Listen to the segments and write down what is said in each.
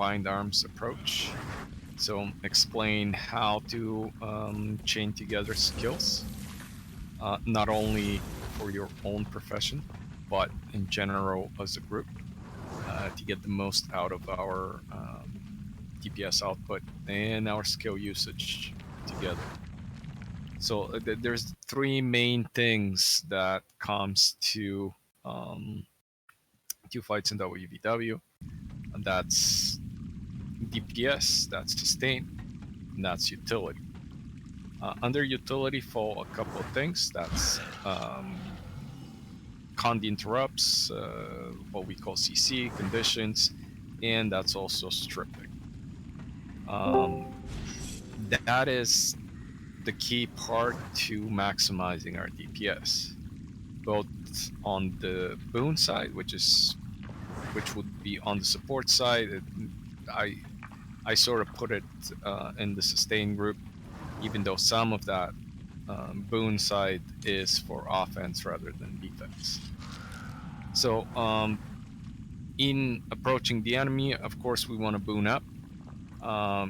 combined arms approach. So explain how to chain together skills, not only for your own profession, but in general as a group, to get the most out of our DPS output and our skill usage together. So there's three main things that comes to fights in WVW, and that's DPS, that's sustain, and that's utility. Under utility fall a couple of things. That's con interrupts, what we call CC conditions, and that's also stripping. That is the key part to maximizing our DPS, both on the boon side, which would be on the support side. I sort of put it in the sustain group, even though some of that boon side is for offense rather than defense. So in approaching the enemy, of course, we want to boon up.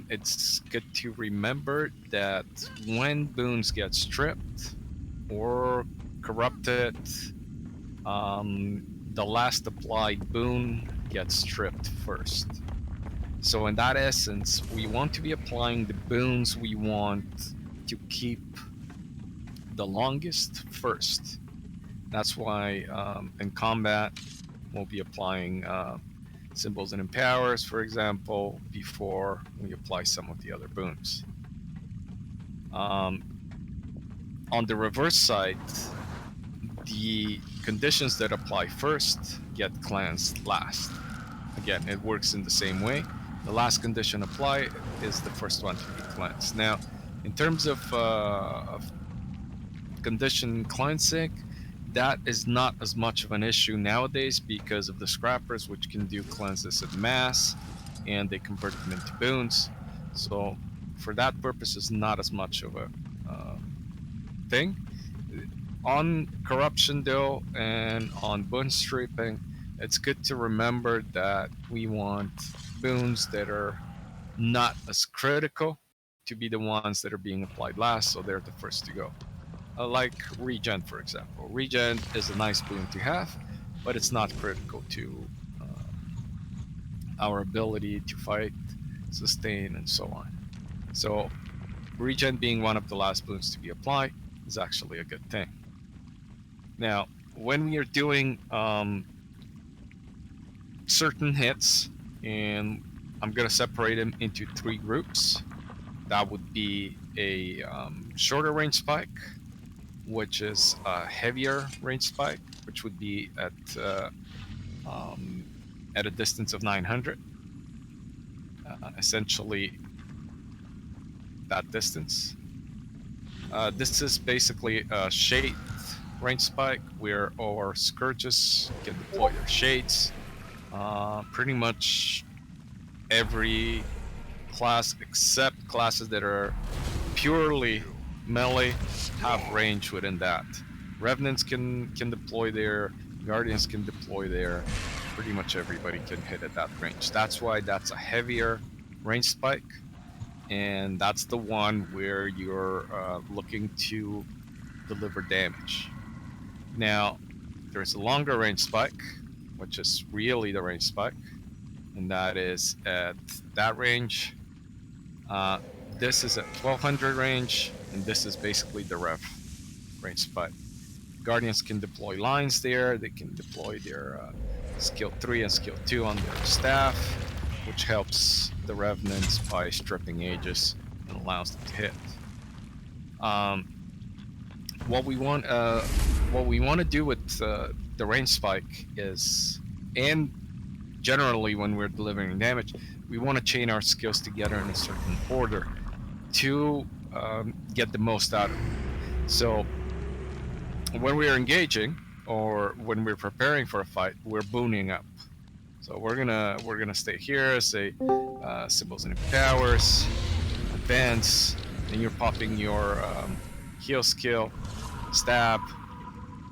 It's good to remember that when boons get stripped or corrupted, the last applied boon gets stripped first. So in that essence, we want to be applying the boons we want to keep the longest first. That's why in combat, we'll be applying symbols and empowers, for example, before we apply some of the other boons. On the reverse side, the conditions that apply first get cleansed last. Again, it works in the same way. The last condition applied is the first one to be cleansed. Now, in terms of condition cleansing, that is not as much of an issue nowadays because of the scrappers, which can do cleanses en masse, and they convert them into boons. So for that purpose, it's not as much of a thing. On corruption though, and on boon stripping, it's good to remember that we want boons that are not as critical to be the ones that are being applied last, so they're the first to go. Like regen, for example. Regen is a nice boon to have, but it's not critical to our ability to fight, sustain, and so on. So regen being one of the last boons to be applied is actually a good thing. Now, when we are doing certain hits, and I'm going to separate them into three groups. That would be a shorter range spike, which is a heavier range spike, which would be at a distance of 900. Essentially, that distance. This is basically a shade range spike where our scourges can deploy their shades. Pretty much every class except classes that are purely melee have range within that. Revenants can deploy there, Guardians can deploy there, pretty much everybody can hit at that range. That's why that's a heavier range spike, and that's the one where you're looking to deliver damage. Now, there's a longer range spike, which is really the range spike, and that is at that range. This is at 1200 range, and this is basically the rev range spike. Guardians can deploy lines there, they can deploy their skill 3 and skill 2 on their staff, which helps the revenants by stripping ages and allows them to hit. What we want to do with the range spike is, and generally when we're delivering damage, we want to chain our skills together in a certain order to get the most out of it. So when we're engaging or when we're preparing for a fight, we're booning up. So we're gonna stay here, say symbols and powers, advance, and you're popping your heal skill, stab,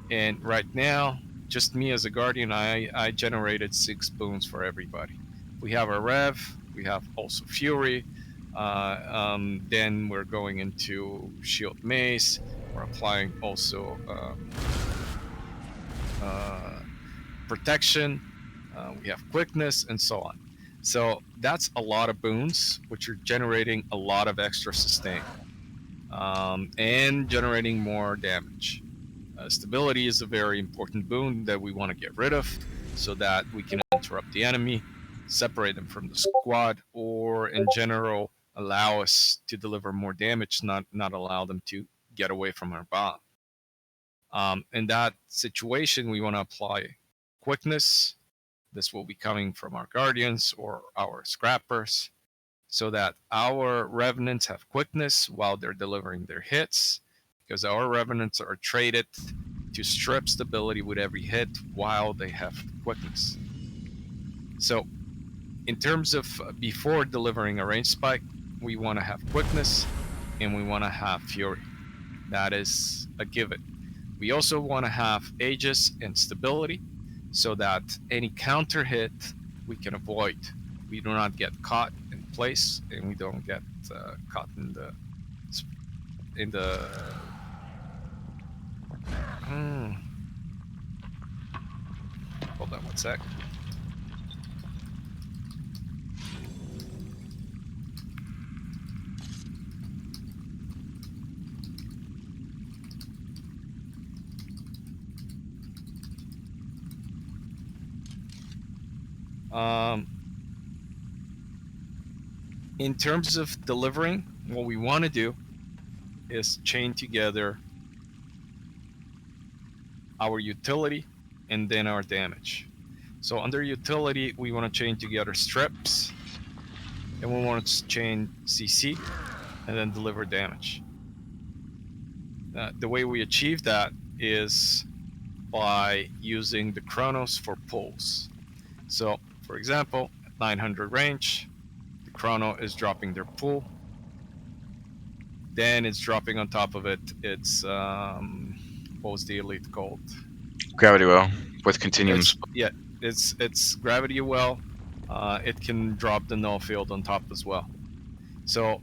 and right now, just me as a guardian, I generated 6 boons for everybody. We have our rev, We have also Fury. Then we're going into Shield Mace. We're applying also protection. We have quickness and so on. So that's a lot of boons, which are generating a lot of extra sustain and generating more damage. Stability is a very important boon that we want to get rid of so that we can interrupt the enemy, separate them from the squad, or in general allow us to deliver more damage, not allow them to get away from our bomb. In that situation, we want to apply quickness. This will be coming from our guardians or our scrappers, so that our revenants have quickness while they're delivering their hits, because our revenants are traded to strip stability with every hit while they have quickness. So in terms of before delivering a range spike, we want to have quickness and we want to have fury. That is a given. We also want to have aegis and stability so that any counter hit we can avoid. We do not get caught in place, and we don't get caught in the hold on one sec. In terms of delivering, what we want to do is chain together our utility and then our damage. So under utility, we want to chain together strips, and we want to chain CC and then deliver damage. The way we achieve that is by using the chronos for pulls. So for example, at 900 range, the chrono is dropping their pull. Then it's dropping on top of it. It's what was the elite called? Gravity well with continuums. It's gravity well. It can drop the null field on top as well. So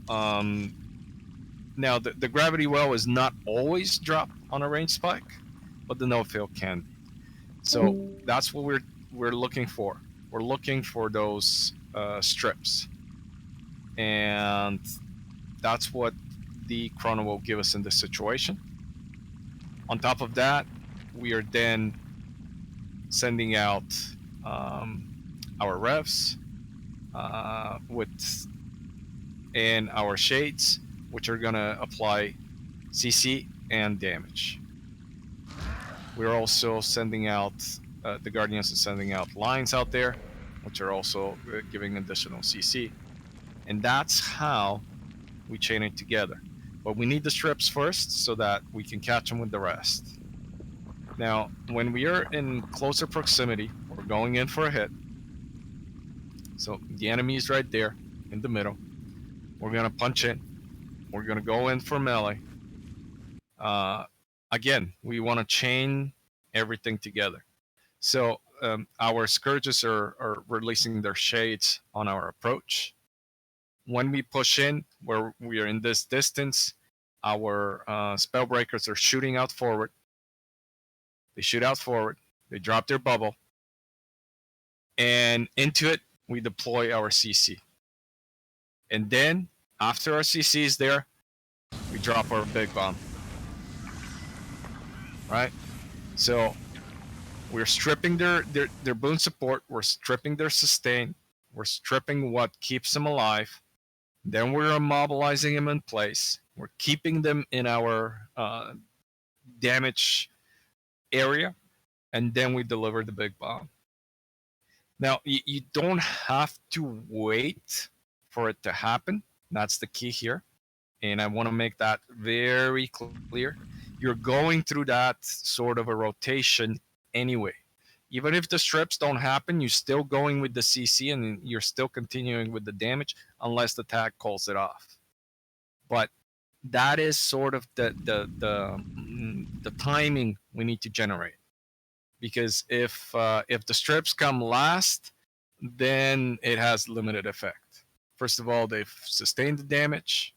now the gravity well is not always dropped on a range spike, but the null field can be. So that's what we're looking for. We're looking for those strips, and that's what the chrono will give us in this situation. On top of that, we are then sending out our revs and our shades, which are gonna apply CC and damage. We're also sending out the Guardians are sending out lines out there, which are also giving additional CC, and that's how we chain it together. But we need the strips first so that we can catch them with the rest. Now, when we are in closer proximity, we're going in for a hit. So the enemy is right there in the middle. We're gonna punch in. We're gonna go in for melee. Again, we want to chain everything together. So our scourges are releasing their shades on our approach. When we push in, where we are in this distance, our spellbreakers are shooting out forward. They shoot out forward. They drop their bubble. And into it, we deploy our CC. And then, after our CC is there, we drop our big bomb. Right? So we're stripping their boon support. We're stripping their sustain. We're stripping what keeps them alive. Then we're immobilizing them in place. We're keeping them in our damage area. And then we deliver the big bomb. Now, you don't have to wait for it to happen. That's the key here. And I want to make that very clear. You're going through that sort of a rotation anyway. Even if the strips don't happen, you're still going with the CC and you're still continuing with the damage unless the tag calls it off. But that is sort of the timing we need to generate. Because if the strips come last, then it has limited effect. First of all, they've sustained the damage.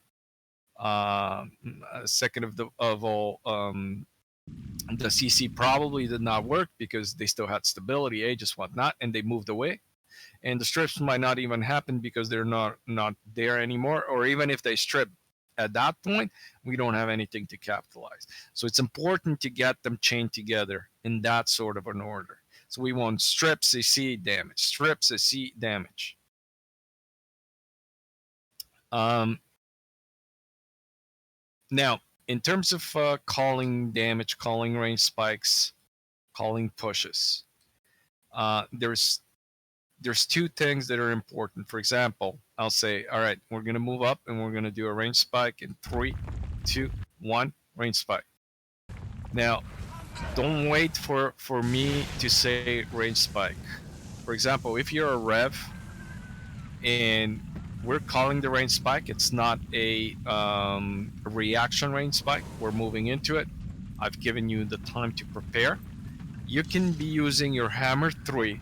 Second of all, the CC probably did not work because they still had stability, aegis, whatnot, and they moved away. And the strips might not even happen because they're not there anymore. Or even if they strip at that point, we don't have anything to capitalize. So it's important to get them chained together in that sort of an order. So we want strip CC damage, strip CC damage. Now, in terms of calling damage, calling range spikes, calling pushes, there's two things that are important. For example, I'll say, all right, we're gonna move up and we're gonna do a range spike in 3, 2, 1, range spike. Now, don't wait for me to say range spike. For example, if you're a rev and we're calling the range spike, it's not a reaction range spike. We're moving into it. I've given you the time to prepare. You can be using your hammer 3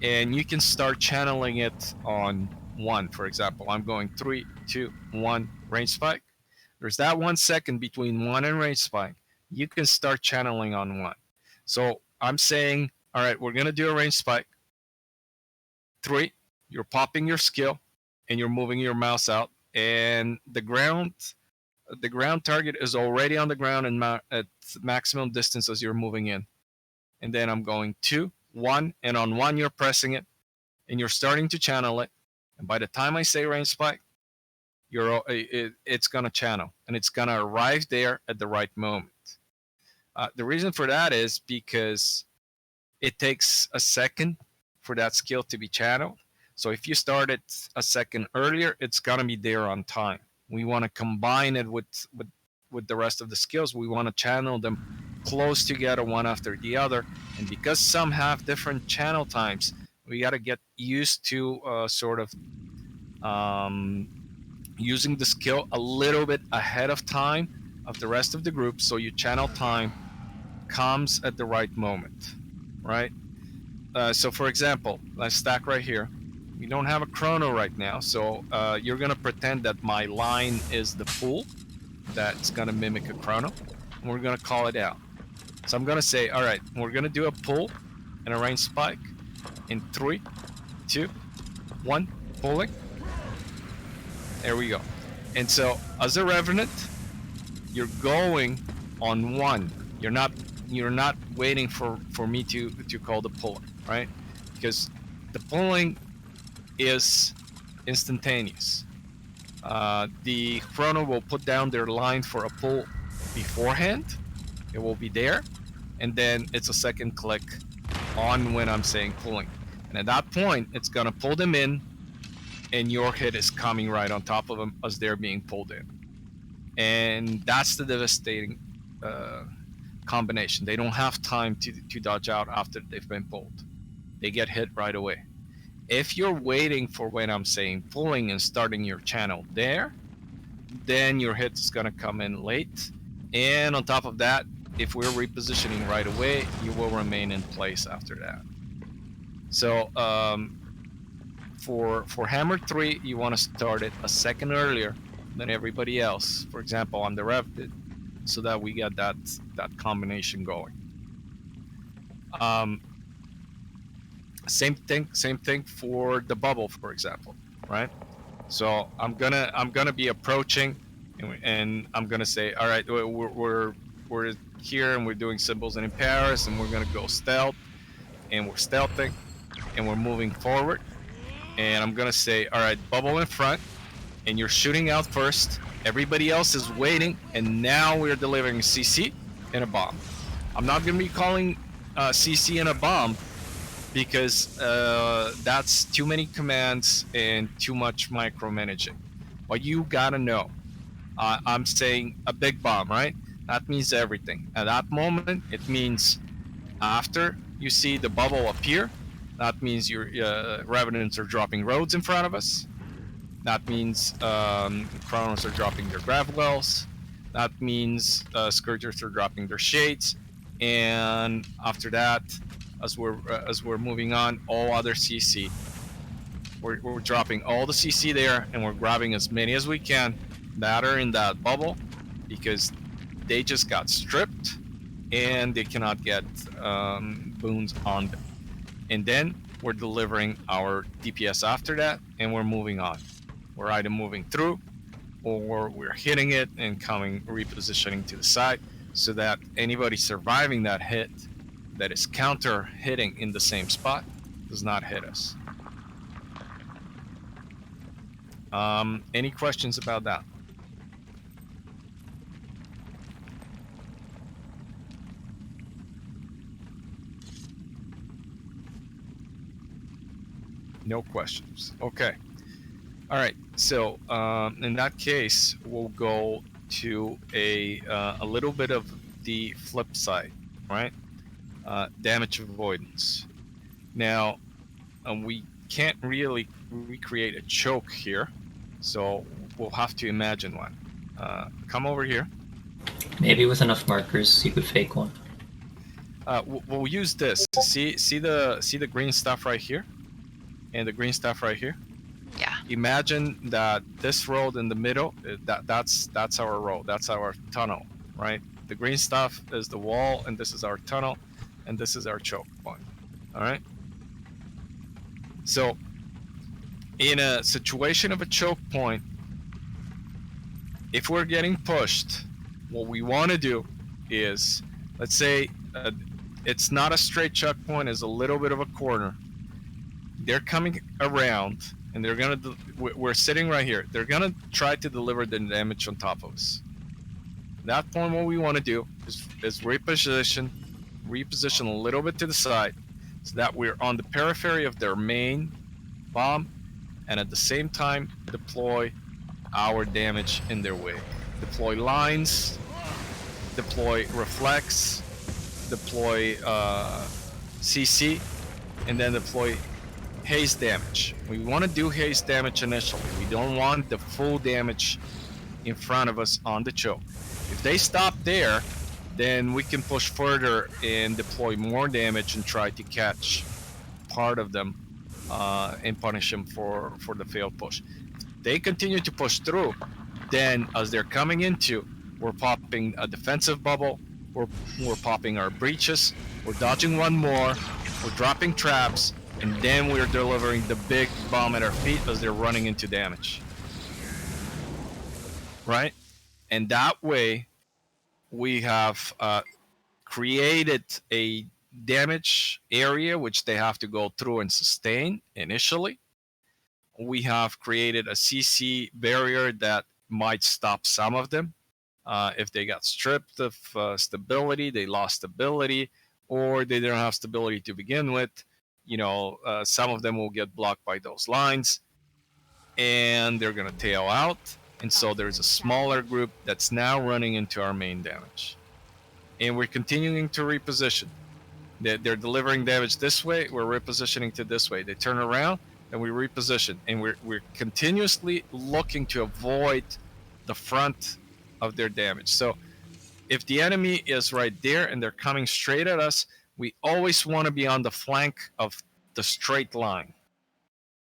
and you can start channeling it on 1. For example, I'm going 3, 2, 1, range spike. There's that 1 second between 1 and range spike. You can start channeling on 1. So I'm saying, all right, we're going to do a range spike. 3, you're popping your skill and you're moving your mouse out, and the ground target is already on the ground and at maximum distance as you're moving in. And then I'm going 2, 1, and on 1 you're pressing it and you're starting to channel it. And by the time I say range spike, it's gonna channel and it's gonna arrive there at the right moment. The reason for that is because it takes a second for that skill to be channeled. So if you start it a second earlier, it's gonna be there on time. We want to combine it with the rest of the skills. We want to channel them close together, one after the other. And because some have different channel times, we got to get used to sort of using the skill a little bit ahead of time of the rest of the group, so your channel time comes at the right moment, right? So for example, let's stack right here. We don't have a chrono right now, so you're gonna pretend that my line is the pool that's gonna mimic a chrono, and we're gonna call it out. So I'm gonna say, all right, we're gonna do a pull and a range spike in 3, 2, 1, pulling. There we go. And so as a revenant, you're going on 1. You're not waiting for me to call the puller, right? Because the pulling is instantaneous. The chrono will put down their line for a pull beforehand. It will be there, and then it's a second click on when I'm saying pulling. And at that point, it's gonna pull them in, and your hit is coming right on top of them as they're being pulled in. And that's the devastating combination. They don't have time to dodge out after they've been pulled. They get hit right away. If you're waiting for when I'm saying pulling and starting your channel there, then your hit is gonna come in late. And on top of that, if we're repositioning right away, you will remain in place after that. So for hammer 3, you want to start it a second earlier than everybody else. For example, on the rev did, so that we get that combination going. Same thing for the bubble, for example, right? So I'm gonna be approaching, and I'm gonna say, all right, we're here and we're doing symbols and in Paris, and we're gonna go stealth, and we're stealthing, and we're moving forward, and I'm gonna say, all right, bubble in front, and you're shooting out first. Everybody else is waiting, and now we're delivering CC and a bomb. I'm not gonna be calling CC and a bomb, because that's too many commands and too much micromanaging. But you gotta know, I'm saying a big bomb, right? That means everything. At that moment, it means after you see the bubble appear, that means your revenants are dropping roads in front of us. That means chronos are dropping their grav wells. That means scourgers are dropping their shades. And after that, as we're moving on, all other CC We're dropping all the CC there, and we're grabbing as many as we can that are in that bubble, because they just got stripped and they cannot get boons on them. And then we're delivering our DPS after that, and we're moving on. We're either moving through, or we're hitting it and coming repositioning to the side, so that anybody surviving that hit that is counter hitting in the same spot does not hit us. Any questions about that? No questions. Okay. All right. So in that case, we'll go to a little bit of the flip side, right? Damage avoidance. Now, we can't really recreate a choke here, so we'll have to imagine one. Come over here. Maybe with enough markers, you could fake one. We'll use this. See the green stuff right here, and the green stuff right here. Yeah. Imagine that this road in the middle, that's our road, that's our tunnel, right? The green stuff is the wall, and this is our tunnel, and this is our choke point. All right. So, in a situation of a choke point, if we're getting pushed, what we want to do is, let's say it's not a straight choke point, it's a little bit of a corner. They're coming around, and they're gonna. We're sitting right here. They're gonna try to deliver the damage on top of us. At that point, what we want to do is reposition a little bit to the side, so that we're on the periphery of their main bomb, and at the same time deploy our damage in their way. Deploy lines, deploy reflex, deploy CC, and then deploy haste damage. We want to do haste damage initially. We don't want the full damage in front of us on the choke. If they stop there, then we can push further and deploy more damage and try to catch part of them and punish them for the failed push. If they continue to push through, then as they're coming into, we're popping a defensive bubble, we're popping our breaches, we're dodging one more, we're dropping traps, and then we're delivering the big bomb at our feet as they're running into damage. Right? And that way, we have created a damage area which they have to go through and sustain initially. We have created a CC barrier that might stop some of them. If they got stripped of stability, they lost stability, or they didn't have stability to begin with. Some of them will get blocked by those lines, and they're going to tail out. And so there's a smaller group that's now running into our main damage. And we're continuing to reposition. They're delivering damage this way, we're repositioning to this way. They turn around, and we reposition. And we're continuously looking to avoid the front of their damage. So if the enemy is right there and they're coming straight at us, we always want to be on the flank of the straight line.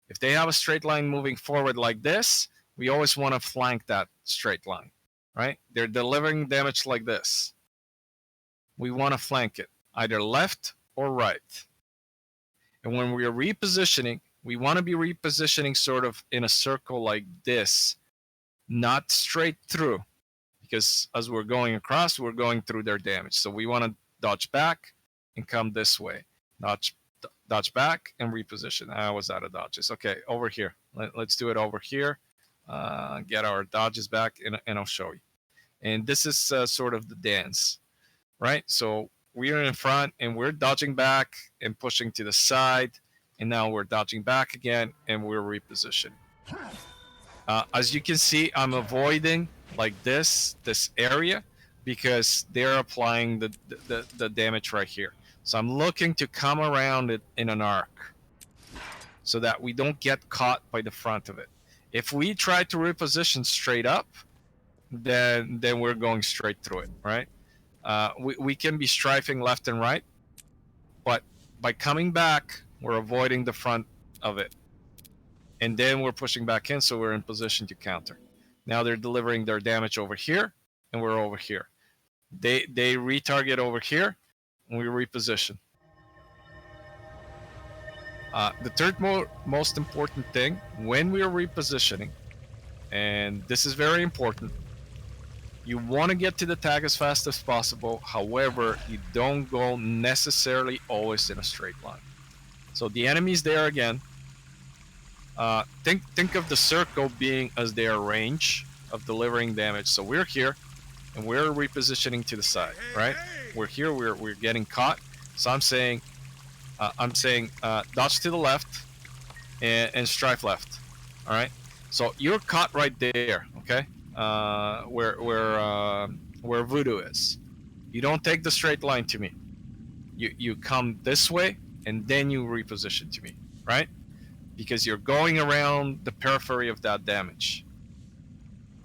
If they have a straight line moving forward like this, we always want to flank that straight line, right? They're delivering damage like this. We want to flank it, either left or right. And when we are repositioning, we want to be repositioning sort of in a circle like this, not straight through, because as we're going across, we're going through their damage. So we want to dodge back and come this way. Dodge back and reposition. I was out of dodges. Okay, over here. Let's do it over here. Get our dodges back, and I'll show you. And this is sort of the dance, right? So we are in front, and we're dodging back and pushing to the side. And now we're dodging back again, and we're repositioning. As you can see, I'm avoiding like this area because they're applying the damage right here. So I'm looking to come around it in an arc so that we don't get caught by the front of it. If we try to reposition straight up, then we're going straight through it, right? We can be strafing left and right, but by coming back, we're avoiding the front of it. and then we're pushing back in, so we're in position to counter. Now they're delivering their damage over here, and we're over here. They retarget over here, and we reposition. The third most important thing when we are repositioning, and this is very important, you want to get to the tag as fast as possible. However, you don't go necessarily always in a straight line. So the enemy's there again. Think of the circle being as their range of delivering damage. So we're here, and we're repositioning to the side, right? We're here. We're getting caught. So I'm saying dodge to the left and strife left. All right. So you're caught right there. Okay. Where voodoo is. You don't take the straight line to me. You come this way and then you reposition to me, right? Because you're going around the periphery of that damage.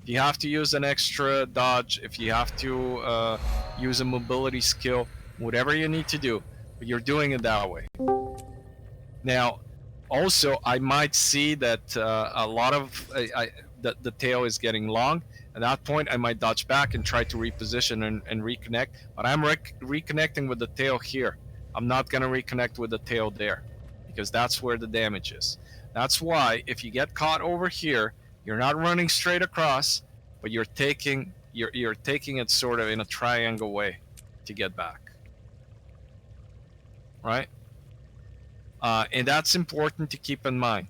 If you have to use an extra dodge, if you have to use a mobility skill, whatever you need to do, but you're doing it that way. Now, also, I might see that a lot of the tail is getting long. At that point, I might dodge back and try to reposition and reconnect. But I'm reconnecting with the tail here. I'm not going to reconnect with the tail there, because that's where the damage is. That's why if you get caught over here, you're not running straight across, but you're taking it sort of in a triangle way to get back. Right? And that's important to keep in mind.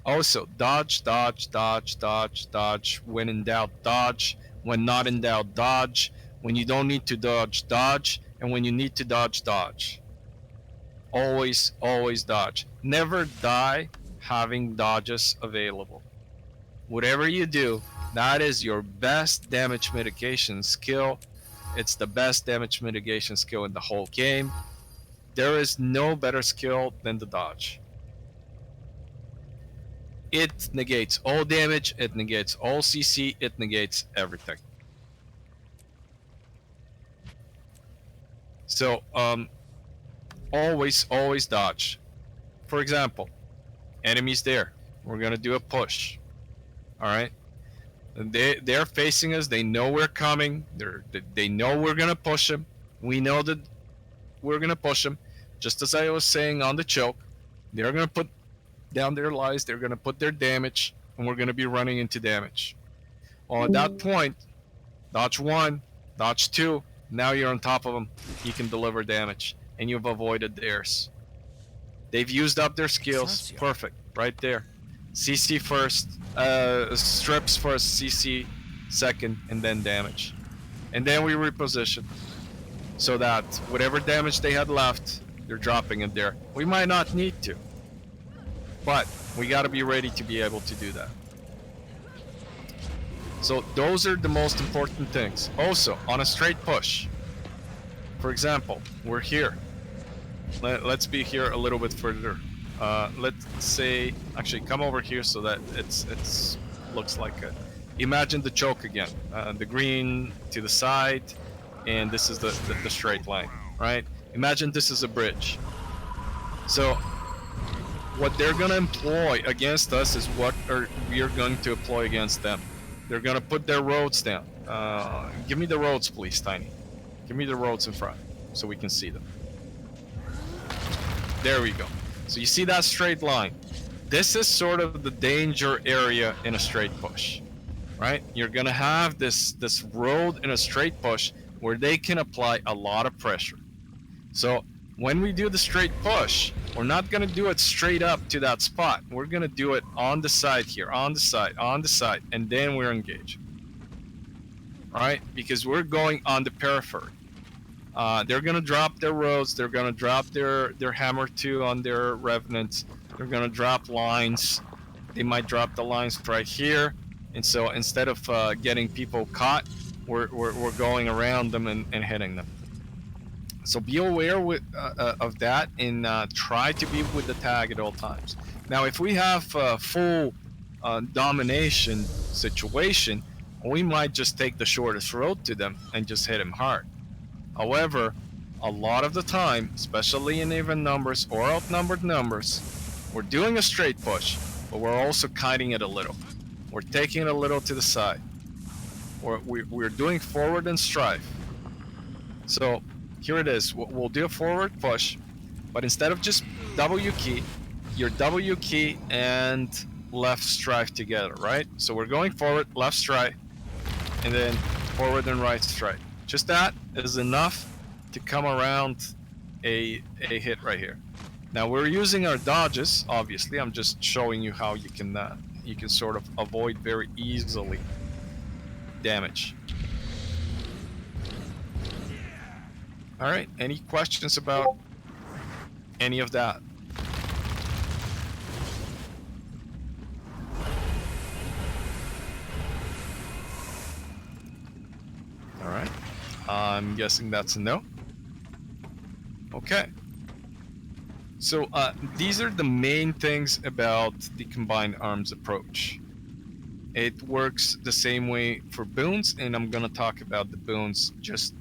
Also, dodge, dodge, dodge, dodge, dodge. When in doubt, dodge. When not in doubt, dodge. When you don't need to dodge, dodge. And when you need to dodge, dodge. Always, always dodge. Never die having dodges available. Whatever you do, that is your best damage mitigation skill. It's the best damage mitigation skill in the whole game. There is no better skill than the dodge. It negates all damage, it negates all CC, it negates everything. So, always, always dodge. For example, enemies there. We're gonna do a push. All right. They're facing us. They know we're coming. They know we're gonna push them. We know that we're gonna push them. Just as I was saying on the choke, they're gonna put down their lies. They're gonna put their damage, and we're gonna be running into damage. Well, at that point, dodge 1, dodge 2. Now you're on top of them. You can deliver damage, and you've avoided theirs. They've used up their skills. Perfect, right there. CC first, strips first, CC second, and then damage. And then we reposition so that whatever damage they had left, they're dropping it there. We might not need to, but we got to be ready to be able to do that. So those are the most important things. Also, on a straight push, for example, we're here. Let's be here a little bit further. Let's say, actually, come over here so that it's looks like a. Imagine the choke again. The green to the side, and this is the straight line, right? Imagine this is a bridge. So what they're gonna employ against us is what we're going to employ against them. They're gonna put their roads down. Give me the roads, please, Tiny. Give me the roads in front so we can see them. There we go. So you see that straight line. This is sort of the danger area in a straight push, right? You're gonna have this road in a straight push where they can apply a lot of pressure. So when we do the straight push, we're not gonna do it straight up to that spot. We're gonna do it on the side here, on the side, and then we're engaging. All right? Because we're going on the periphery. They're gonna drop their roads. They're gonna drop their hammer 2 on their revenants. They're gonna drop lines. They might drop the lines right here. And so instead of getting people caught, we're going around them and hitting them. So be aware of that and try to be with the tag at all times. Now, if we have a full domination situation, we might just take the shortest road to them and just hit them hard. However, a lot of the time, especially in even numbers or outnumbered numbers, we're doing a straight push, but we're also kiting it a little. We're taking it a little to the side. We're doing forward and strive. So here it is. We'll do a forward push, but instead of just W key, your W key and left strive together, right? So we're going forward, left strive, and then forward and right strive. Just that is enough to come around a hit right here. Now we're using our dodges, obviously. I'm just showing you how you can sort of avoid very easily damage. All right, any questions about any of that? All right, I'm guessing that's a no. Okay. So these are the main things about the combined arms approach. It works the same way for Boons, and I'm gonna talk about the Boons just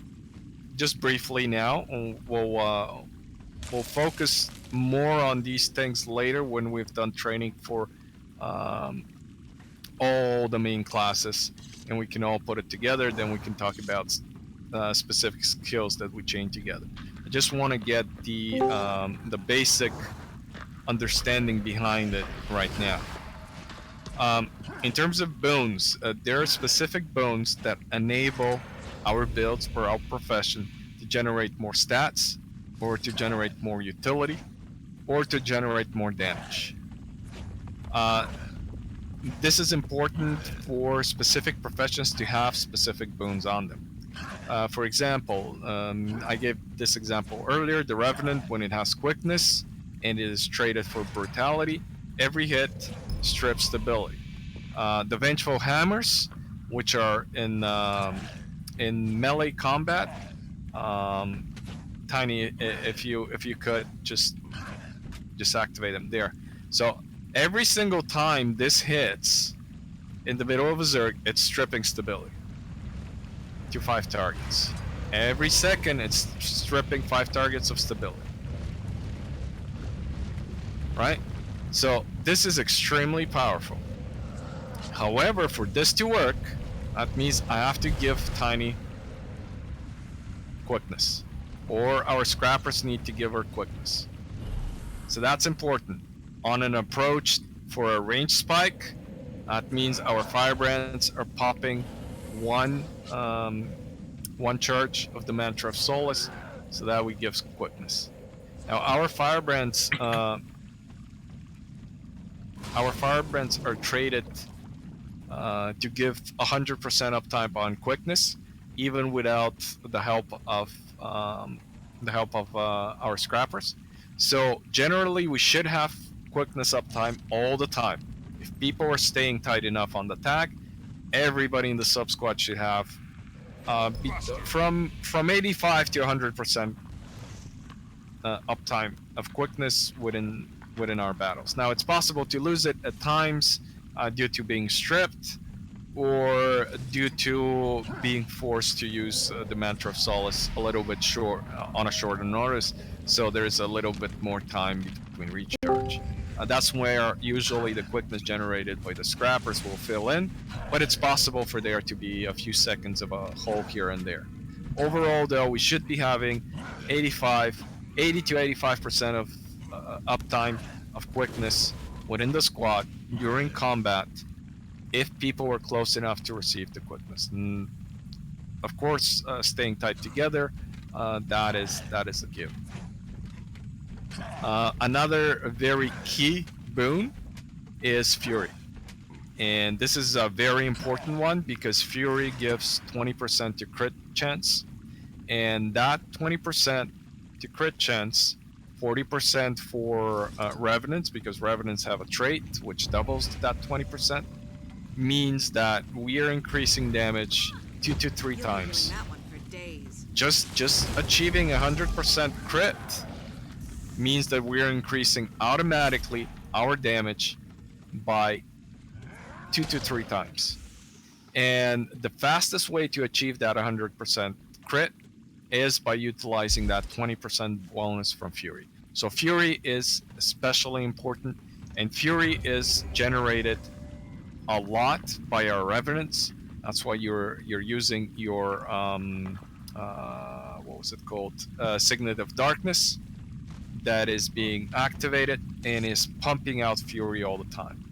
briefly now. We'll focus more on these things later when we've done training for all the main classes, and we can all put it together. Then we can talk about specific skills that we chain together. I just want to get the basic understanding behind it right now. In terms of boons, there are specific boons that enable our builds or our profession to generate more stats, or to generate more utility, or to generate more damage. This is important for specific professions to have specific boons on them. For example, I gave this example earlier, the Revenant, when it has quickness and it is traded for brutality, every hit strips stability. The Vengeful Hammers, which are in melee combat, Tiny, if you could just activate them there. So every single time this hits in the middle of a Zerg, it's stripping stability to 5 targets. Every second, it's stripping 5 targets of stability. Right? So this is extremely powerful. However, for this to work, that means I have to give Tiny quickness, or our scrappers need to give her quickness. So that's important. On an approach for a range spike, that means our firebrands are popping one charge of the Mantra of Solace, so that we gives quickness. Now our firebrands are traded to give 100% uptime on quickness, even without the help of our scrappers. So generally, we should have quickness uptime all the time. If people are staying tight enough on the tag, everybody in the sub squad should have from 85 to 100% uptime of quickness within our battles. Now it's possible to lose it at times due to being stripped, or due to being forced to use the Mantra of Solace a little bit on a shorter notice, so there's a little bit more time between recharge. That's where usually the quickness generated by the scrappers will fill in, but it's possible for there to be a few seconds of a hole here and there. Overall, though, we should be having 80 to 85% of uptime of quickness within the squad during combat, if people were close enough to receive the quickness. And of course, staying tight together, that is a given. Another very key boon is Fury. And this is a very important one because Fury gives 20% to crit chance. And that 20% to crit chance, 40% for Revenants, because Revenants have a trait which doubles that 20%, means that we are increasing damage 2 to 3 times. Just achieving 100% crit means that we're increasing automatically our damage by 2 to 3 times. And the fastest way to achieve that 100% crit is by utilizing that 20% bonus from Fury. So Fury is especially important And fury is generated a lot by our revenants. That's why you're using your what was it called? Signet of Darkness that is being activated and is pumping out fury all the time.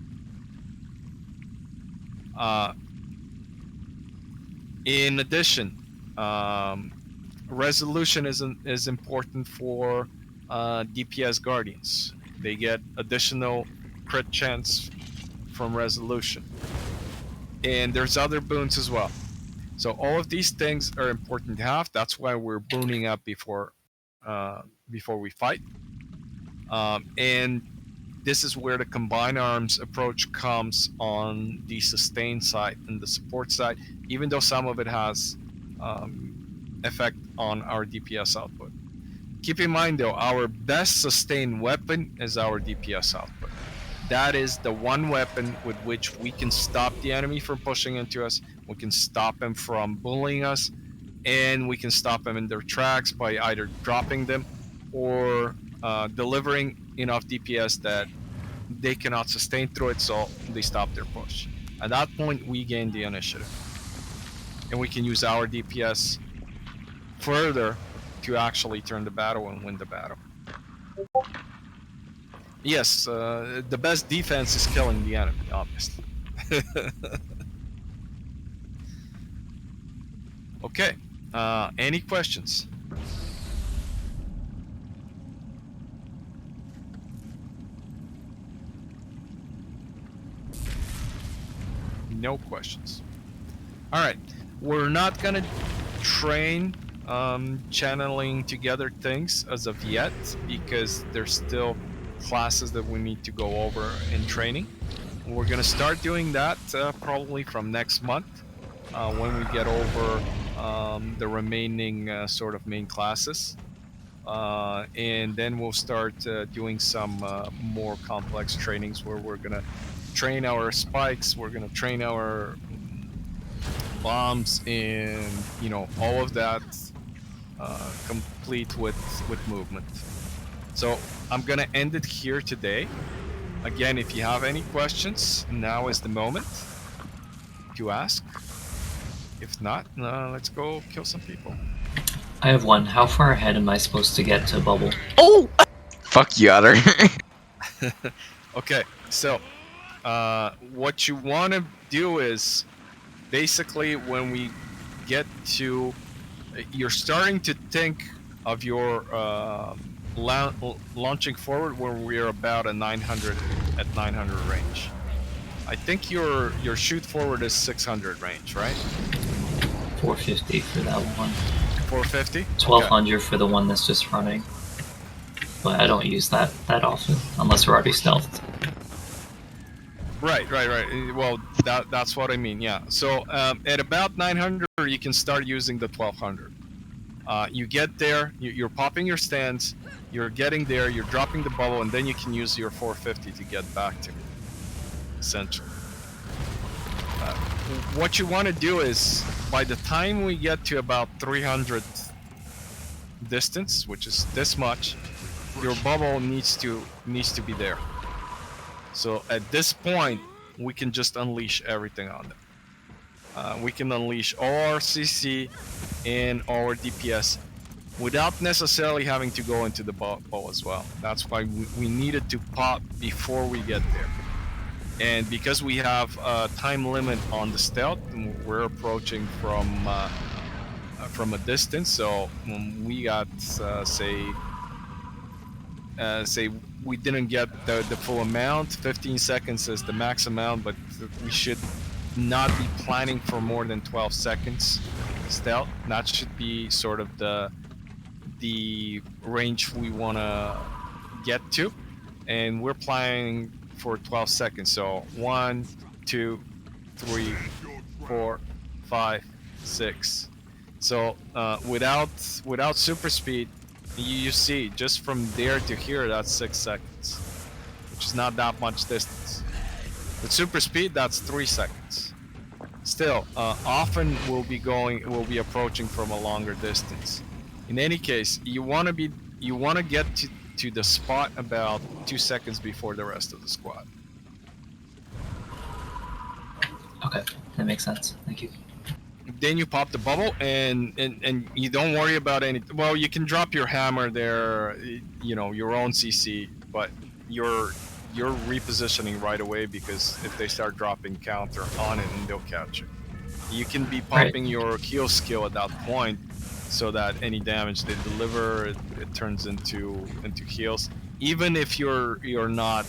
In addition, resolution is important for DPS guardians. They get additional crit chance from resolution, and there's other boons as well. So all of these things are important to have. That's why we're booning up before we fight. And this is where the combined arms approach comes on the sustain side and the support side, even though some of it has effect on our DPS output. Keep in mind though, our best sustained weapon is our DPS output. That is the one weapon with which we can stop the enemy from pushing into us, we can stop them from bullying us, and we can stop them in their tracks by either dropping them or delivering enough DPS that they cannot sustain through it, so they stop their push. At that point, we gain the initiative, and we can use our DPS further to actually turn the battle and win the battle. Yes, the best defense is killing the enemy, obviously. Okay, any questions? No questions. All right, we're not gonna train channeling together things as of yet because there's still classes that we need to go over in training. We're gonna start doing that probably from next month when we get over the remaining sort of main classes. And then we'll start doing some more complex trainings where we're gonna train our spikes, we're gonna train our bombs, and all of that complete with movement. So I'm gonna end it here today. Again, if you have any questions, now is the moment to ask. If not, let's go kill some people. I have one. How far ahead am I supposed to get to bubble? Oh! Fuck you, Otter. Okay, so what you want to do is basically when we get to, you're starting to think of your launching forward when we're about a 900 range. I think your shoot forward is 600 range, right? 450 for that one. 450? 1200 for the one that's just running. But I don't use that often, unless we're already stealthed. Right. Well, that's what I mean, yeah. So at about 900, you can start using the 1200. You get there, you're popping your stands, you're getting there, you're dropping the bubble, and then you can use your 450 to get back to me, essentially. What you want to do is, by the time we get to about 300 distance, which is this much, your bubble needs to be there. So at this point, we can just unleash everything on them. We can unleash all our CC and our DPS without necessarily having to go into the bubble as well. That's why we needed to pop before we get there. And because we have a time limit on the stealth, we're approaching from a distance. So when we got say we didn't get the full amount, 15 seconds is the max amount, but we should not be planning for more than 12 seconds stealth. That should be sort of the range we want to get to, and we're planning for 12 seconds. So 1, 2, 3, 4, 5, 6. So without super speed, you see just from there to here, that's 6 seconds, which is not that much distance. With super speed, that's 3 seconds. Still, often we'll be approaching from a longer distance. In any case, you want to get to the spot about 2 seconds before the rest of the squad. Okay, that makes sense. Thank you. Then you pop the bubble, and you don't worry about any. Well, you can drop your hammer there, you know, your own CC, but you're repositioning right away, because if they start dropping counter on it, and they'll catch you. You can be popping your heal skill at that point, so that any damage they deliver, it turns into heals. Even if you're not,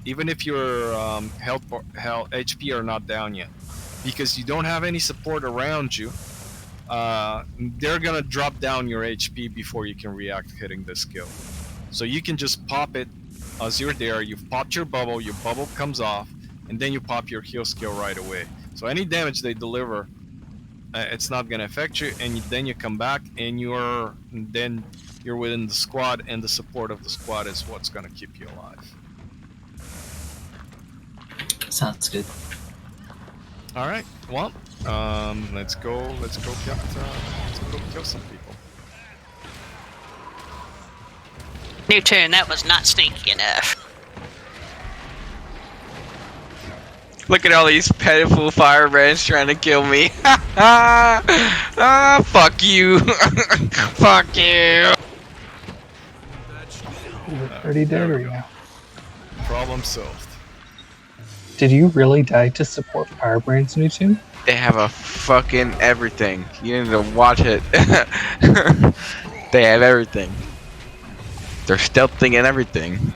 even if your health HP are not down yet, because you don't have any support around you. They're gonna drop down your HP before you can react hitting the skill. So you can just pop it as you're there. You've popped your bubble comes off, and then you pop your heal skill right away. So any damage they deliver, it's not gonna affect you, and then you come back, and you're within the squad, and the support of the squad is what's gonna keep you alive. Sounds good. All right. Well, let's go kill some people. New turn, that was not sneaky enough. Look at all these pitiful firebrands trying to kill me. Fuck you. Fuck you. You're pretty dead right now. Problem solved. Did you really die to support Firebrand's new tune? They have a fucking everything. You need to watch it. They have everything. They're stealthing and everything.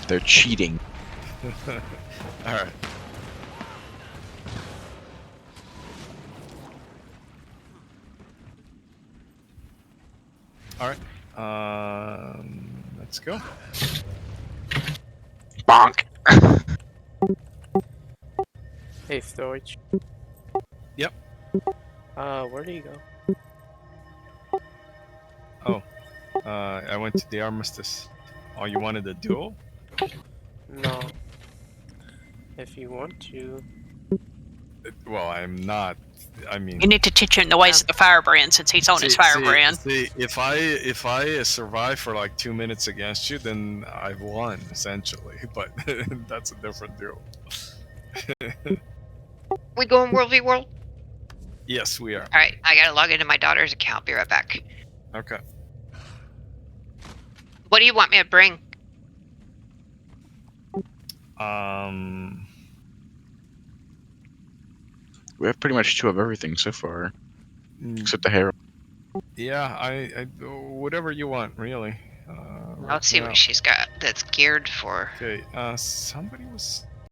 They're cheating. Alright. Alright. Let's go. Bonk. Hey, Stoich. Yep. Where do you go? Oh. I went to the armistice. Oh, you wanted a duel? No. If you want to. Well, I'm not. I mean, You need to teach him the ways of the firebrand, since he's on his firebrand. See, if I survive for like 2 minutes against you, then I've won essentially. But that's a different duel. We going World v World? Yes, we are. Alright, I gotta log into my daughter's account. Be right back. Okay. What do you want me to bring? We have pretty much 2 of everything so far, mm, except the hair. Yeah, I whatever you want, really. Let's see what she's got that's geared for. Okay. Somebody was